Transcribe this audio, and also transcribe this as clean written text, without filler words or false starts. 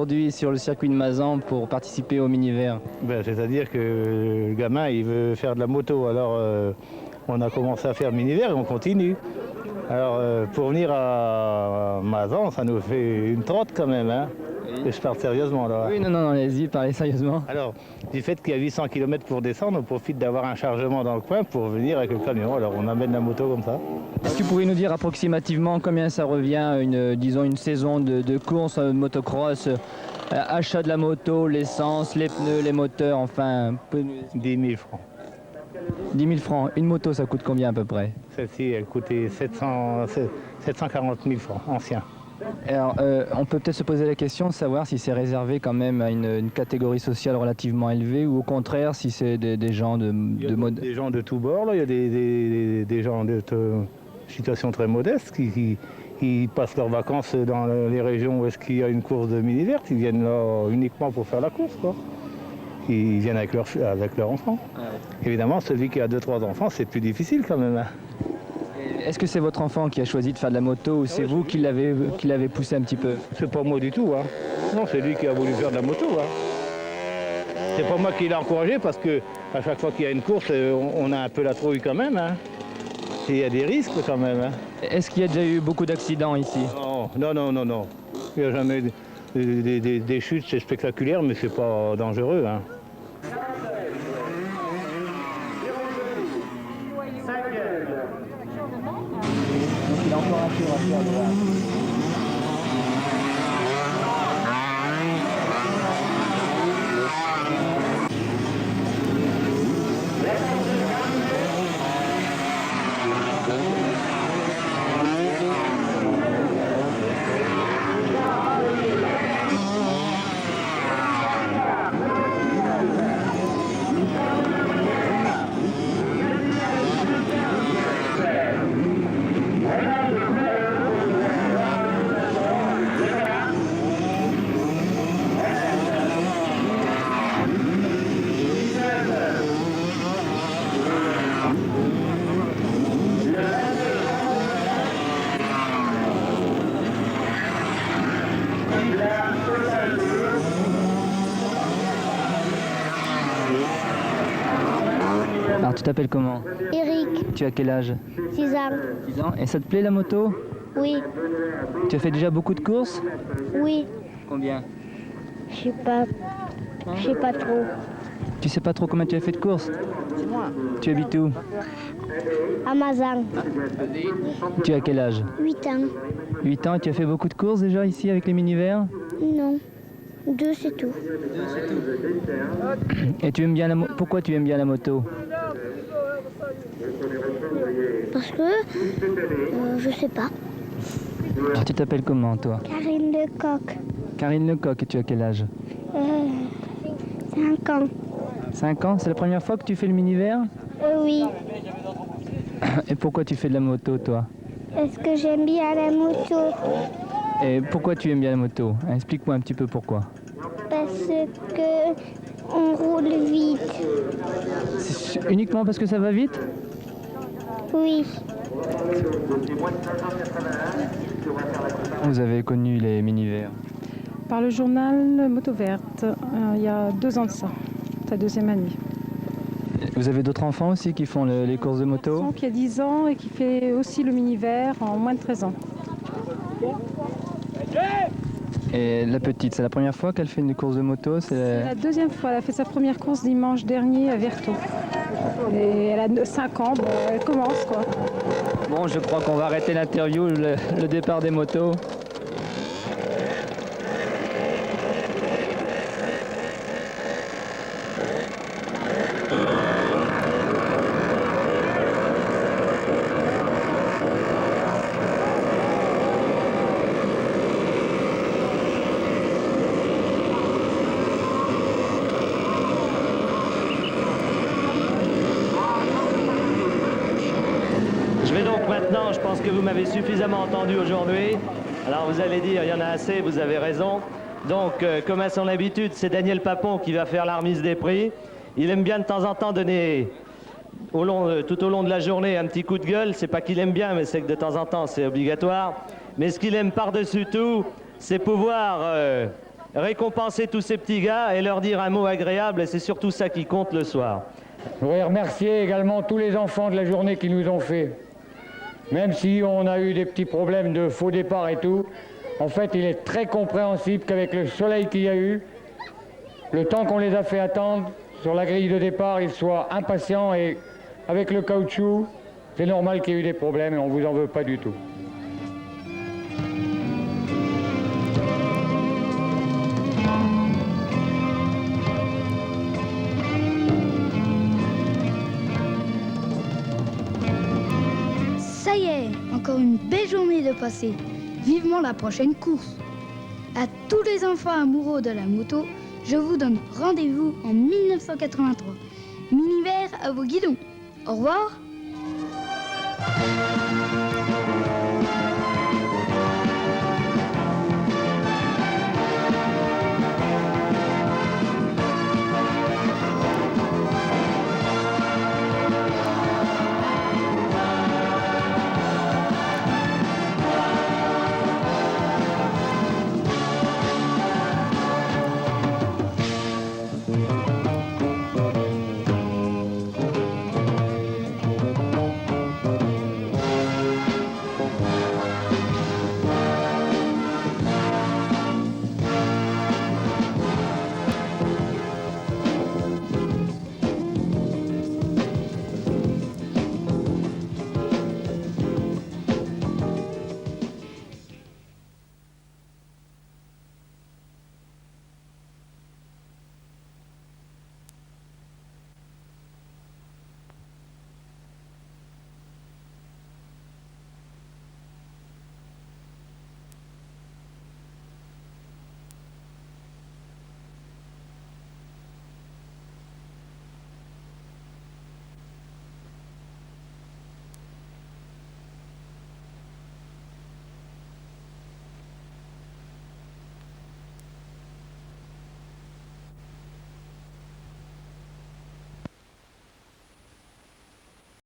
Aujourd'hui sur le circuit de Mazan pour participer au mini-vert. Ben, c'est-à-dire que le gamin il veut faire de la moto, alors on a commencé à faire mini-vert et on continue. Alors pour venir à Mazan, ça nous fait une trotte quand même, hein. Oui. Et je parle sérieusement là. Oui, non, allez-y, parlez sérieusement. Alors, du fait qu'il y a 800 km pour descendre, on profite d'avoir un chargement dans le coin pour venir avec le camion. Alors on amène la moto comme ça. Est-ce que vous pouvez nous dire approximativement combien ça revient, disons une saison de course motocross, achat de la moto, l'essence, les pneus, les moteurs, enfin... 10 000 francs. 10 000 francs. Une moto, ça coûte combien à peu près? Celle-ci, elle coûtait 740 000 francs, ancien. Alors, on peut peut-être se poser la question de savoir si c'est réservé quand même à une catégorie sociale relativement élevée ou au contraire si c'est des gens des gens de tous bords, là. Il y a des gens de situation très modeste qui passent leurs vacances dans les régions où est-ce qu'il y a une course de mini-vert. Ils viennent là uniquement pour faire la course, quoi. Ils viennent avec leurs enfants. Ah ouais. Évidemment, celui qui a 2-3 enfants, c'est plus difficile quand même, hein. Est-ce que c'est votre enfant qui a choisi de faire de la moto ou c'est vous qui l'avez poussé un petit peu? C'est pas moi du tout, hein. Non, c'est lui qui a voulu faire de la moto, hein. C'est pas moi qui l'ai encouragé parce que à chaque fois qu'il y a une course, on a un peu la trouille quand même, hein. Et il y a des risques quand même, hein. Est-ce qu'il y a déjà eu beaucoup d'accidents ici? Non. Il n'y a jamais des chutes, c'est spectaculaire, mais c'est pas dangereux, hein. Il a encore un tour à faire à droite. Alors tu t'appelles comment? Eric, Tu as quel âge? 6 ans. 6 ans. Et ça te plaît la moto? Oui, Tu as fait déjà beaucoup de courses? oui, Combien? je sais pas trop. Tu sais pas trop combien tu as fait de courses? Tu habites où? Amazon, Tu as quel âge? 8 ans. 8 ans et tu as fait beaucoup de courses déjà ici avec les mini-verts? Non, 2 c'est tout. Et tu aimes bien pourquoi tu aimes bien la moto? Parce que, je sais pas. Alors tu t'appelles comment toi? Karine Lecoq, Karine Lecoq et tu as quel âge? 5 ans. 5 ans? C'est la première fois que tu fais le mini-vert? Oui, Et pourquoi tu fais de la moto toi? est-ce que j'aime bien la moto? Et pourquoi tu aimes bien la moto? Explique-moi un petit peu pourquoi. Parce que on roule vite. C'est uniquement parce que ça va vite? Oui, Vous avez connu les mini-verts? Par le journal Moto Verte, il y a 2 ans de ça, sa 2e année. Vous avez d'autres enfants aussi qui font les courses de moto? Qui a 10 ans et qui fait aussi le mini-vert en moins de 13 ans. Et la petite, c'est la première fois qu'elle fait une course de moto? C'est la 2e fois, elle a fait sa première course dimanche dernier à Vertot. Et elle a 5 ans, bon, elle commence quoi. Bon, je crois qu'on va arrêter l'interview, le départ des motos. Je vais donc maintenant, je pense que vous m'avez suffisamment entendu aujourd'hui. Alors vous allez dire, il y en a assez, vous avez raison. Donc, comme à son habitude, c'est Daniel Papon qui va faire la remise des prix. Il aime bien de temps en temps donner, tout au long de la journée, un petit coup de gueule. C'est pas qu'il aime bien, mais c'est que de temps en temps, c'est obligatoire. Mais ce qu'il aime par-dessus tout, c'est pouvoir récompenser tous ces petits gars et leur dire un mot agréable, et c'est surtout ça qui compte le soir. Je voudrais remercier également tous les enfants de la journée qui nous ont fait. Même si on a eu des petits problèmes de faux départ et tout, en fait, il est très compréhensible qu'avec le soleil qu'il y a eu, le temps qu'on les a fait attendre sur la grille de départ, ils soient impatients, et avec le caoutchouc, c'est normal qu'il y ait eu des problèmes et on ne vous en veut pas du tout. Ça y est, encore une belle journée de passée. Vivement la prochaine course. À tous les enfants amoureux de la moto, je vous donne rendez-vous en 1983. Miniver à vos guidons. Au revoir.